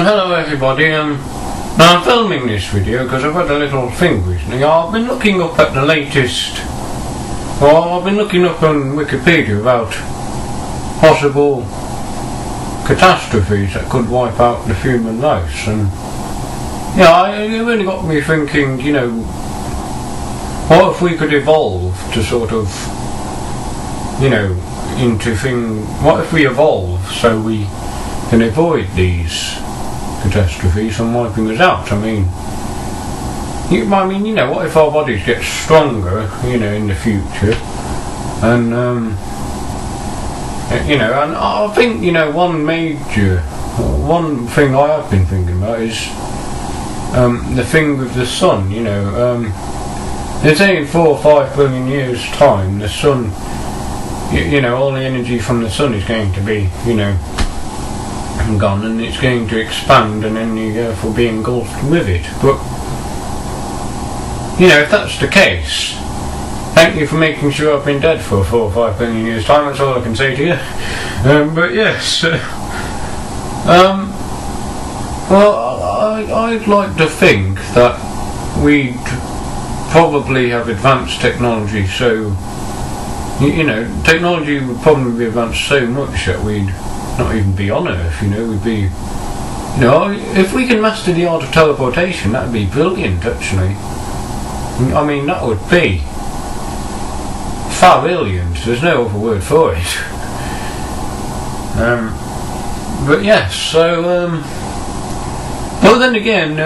Hello everybody, now I'm filming this video because I've had a little thing recently. I've been looking up at the latest, I've been looking up on Wikipedia about possible catastrophes that could wipe out the human race, and it really got me thinking, what if we could evolve to sort of, what if we evolve so we can avoid these catastrophes from wiping us out? what if our bodies get stronger, in the future, and and I think, one thing I have been thinking about is the thing with the sun. They say in 4 or 5 billion years time the sun, all the energy from the sun is going to be, gone, and it's going to expand, and then you therefore be engulfed with it. But if that's the case, thank you for making sure I've been dead for 4 or 5 billion years time. That's all I can say to you. But yes, I'd like to think that we'd probably have advanced technology, so technology would probably be advanced so much that we'd not even be on Earth. We'd be, if we can master the art of teleportation, that'd be brilliant, actually. That would be far-brilliant. There's no other word for it. But yes, so but then again,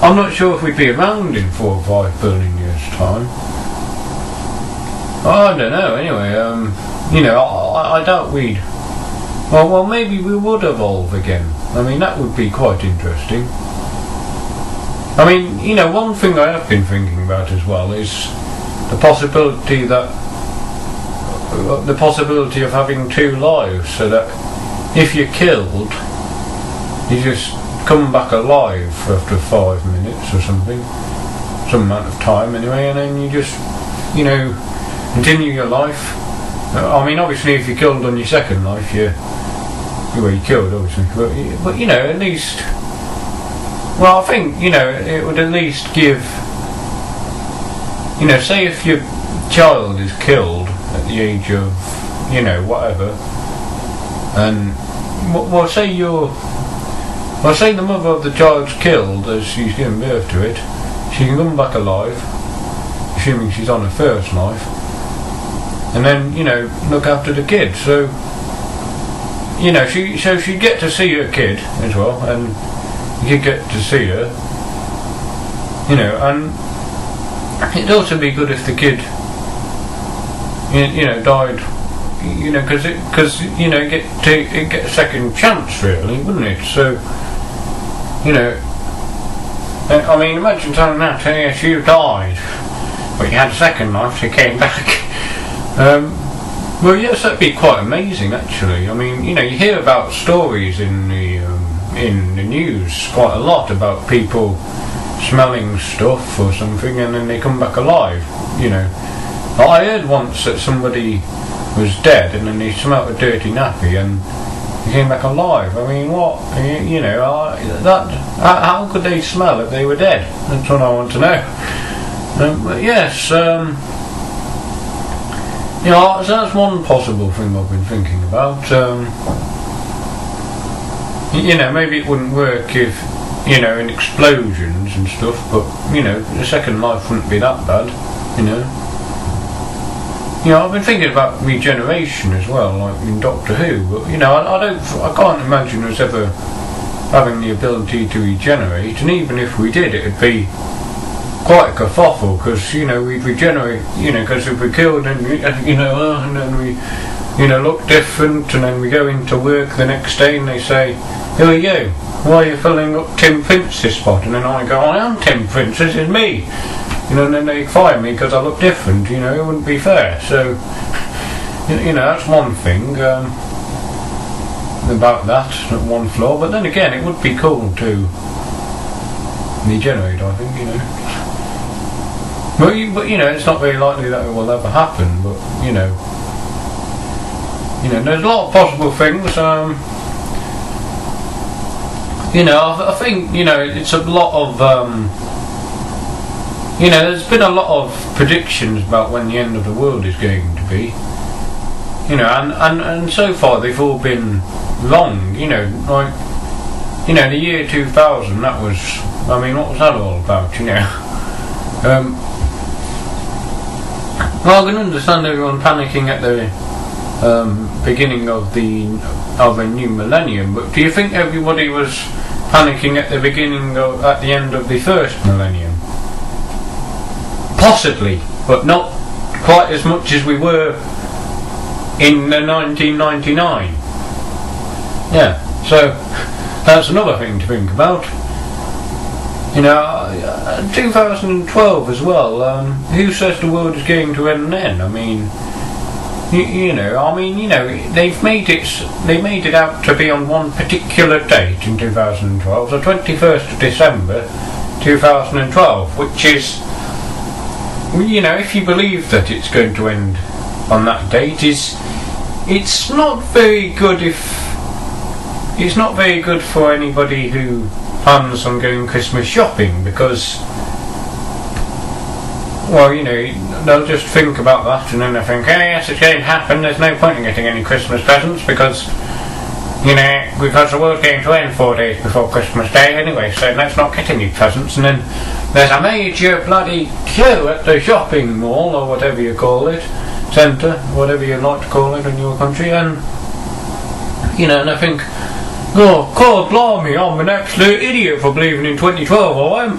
I'm not sure if we'd be around in 4 or 5 billion years time. I don't know. Anyway, I doubt we'd. Well, maybe we would evolve again. That would be quite interesting. One thing I have been thinking about as well is the possibility of having 2 lives, so that if you're killed, you just come back alive after 5 minutes or something, some amount of time anyway, and then you just, continue your life. Obviously, if you're killed on your second life, you're killed, obviously. But at least, I think, it would at least give, say if your child is killed at the age of, whatever, and, say the mother of the child's killed as she's giving birth to it, she can come back alive, assuming she's on her first life, and then, look after the kid. So, she'd get to see her kid as well, and you could get to see her, and it'd also be good if the kid, died, because it get a second chance, really, wouldn't it? So, imagine telling that, yes, you died, but you had a second life, so you came back. Well, yes, that'd be quite amazing, actually. You hear about stories in the news quite a lot about people smelling stuff or something, and then they come back alive. I heard once that somebody was dead, and then they smelt a dirty nappy, and he came back alive. What? How could they smell if they were dead? That's what I want to know. But yes, so that's one possible thing I've been thinking about. Maybe it wouldn't work if, in explosions and stuff, but, the second life wouldn't be that bad, I've been thinking about regeneration as well, like in Doctor Who, but, I can't imagine us ever having the ability to regenerate, and even if we did, it'd be quite a kerfuffle, because we'd regenerate, because if we're killed and and then we look different, and then we go into work the next day and they say, here we go, why are you filling up Tim Prince's spot? And then I go, I am Tim Prince, this is me, and then they fire me because I look different. It wouldn't be fair. So that's one thing about that one flaw. But then again, it would be cool to regenerate, I think. But it's not very likely that it will ever happen. But there's a lot of possible things. you know, I think, you know, it's a lot of, you know, there's been a lot of predictions about when the end of the world is going to be. You know, and so far they've all been wrong, you know, like, you know, the year 2000, that was, I mean, what was that all about, you know? Well, I can understand everyone panicking at the beginning of a new millennium, but do you think everybody was panicking at the end of the first millennium? Possibly, but not quite as much as we were in the 1999. Yeah, so that's another thing to think about. You know, 2012 as well. Who says the world is going to end then? I mean, you know, they made it out to be on one particular date in 2012, the 21st of December 2012, which is, you know, if you believe that it's going to end on that date, it's not very good for anybody who plans on going Christmas shopping, because, well, you know, they'll just think about that and then they'll think, oh yes, it's going to happen, there's no point in getting any Christmas presents because, you know, because the world's going to end 4 days before Christmas Day anyway, so let's not get any presents. And then there's a major bloody queue at the shopping mall, or whatever you call it, centre, whatever you like to call it in your country, and, you know, and I think, oh, God blimey, I'm an absolute idiot for believing in 2012, I am.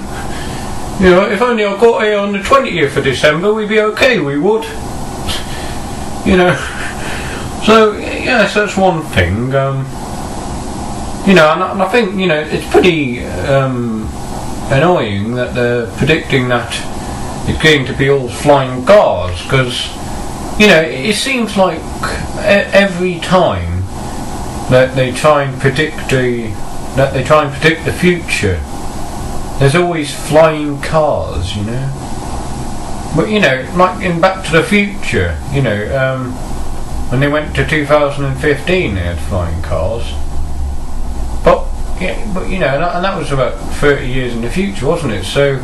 You know, if only I got here on the 20th of December, we'd be okay, we would. You know, so, yes, that's one thing. You know, and I think, you know, it's pretty annoying that they're predicting that it's going to be all flying cars, because, you know, it seems like every time that they try and predict the future, there's always flying cars, you know. But, you know, like in Back to the Future, you know, when they went to 2015, they had flying cars. But, yeah, but you know, and that was about 30 years in the future, wasn't it? So,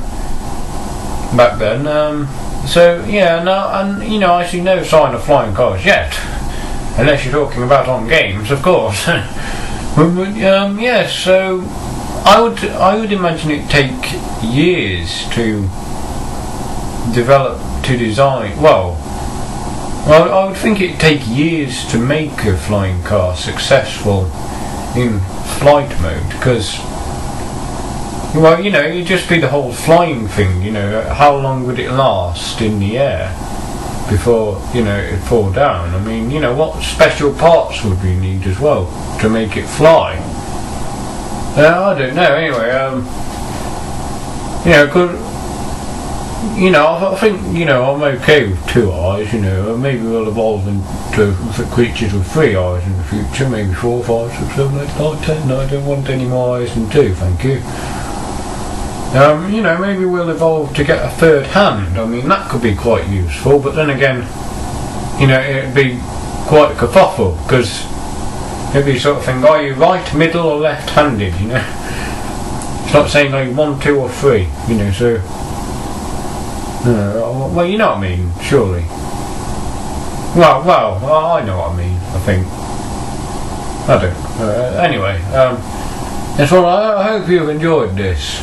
back then, so yeah, no, and you know, I see no sign of flying cars yet, unless you're talking about on games, of course. Yeah, so I would imagine it'd take years to design. Well, I would think it'd take years to make a flying car successful in flight mode, because, well, you know, it'd just be the whole flying thing, you know, how long would it last in the air before, you know, it'd fall down? I mean, you know, what special parts would we need as well to make it fly? I don't know, anyway, you know, you know, I think, you know, I'm okay with 2 eyes, you know, maybe we'll evolve into creatures with 3 eyes in the future, maybe 4, 5, 6, 7, 8, 9, 10, no, I don't want any more eyes than 2, thank you. You know, maybe we'll evolve to get a 3rd hand. I mean, that could be quite useful, but then again, you know, it'd be quite a kerfuffle, because it'd be sort of thing, are you right, middle or left-handed, you know? It's not saying like 1, 2 or 3, you know, so, well, you know what I mean, surely. Well, I know what I mean, I think. I do. Anyway, that's all. I hope you've enjoyed this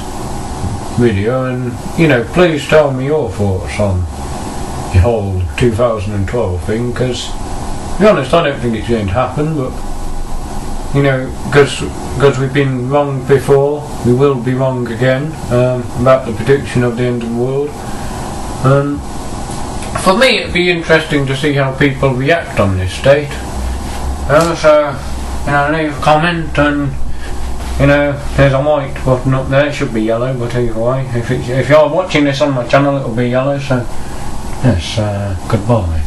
video, and, you know, please tell me your thoughts on the whole 2012 thing, because, to be honest, I don't think it's going to happen, but, you know, because we've been wrong before, we will be wrong again, about the prediction of the end of the world. For me, it'd be interesting to see how people react on this date. So, you know, leave a comment, and, you know, there's a white button up there. It should be yellow, but either way, if you're watching this on my channel, it'll be yellow. So, yes, goodbye.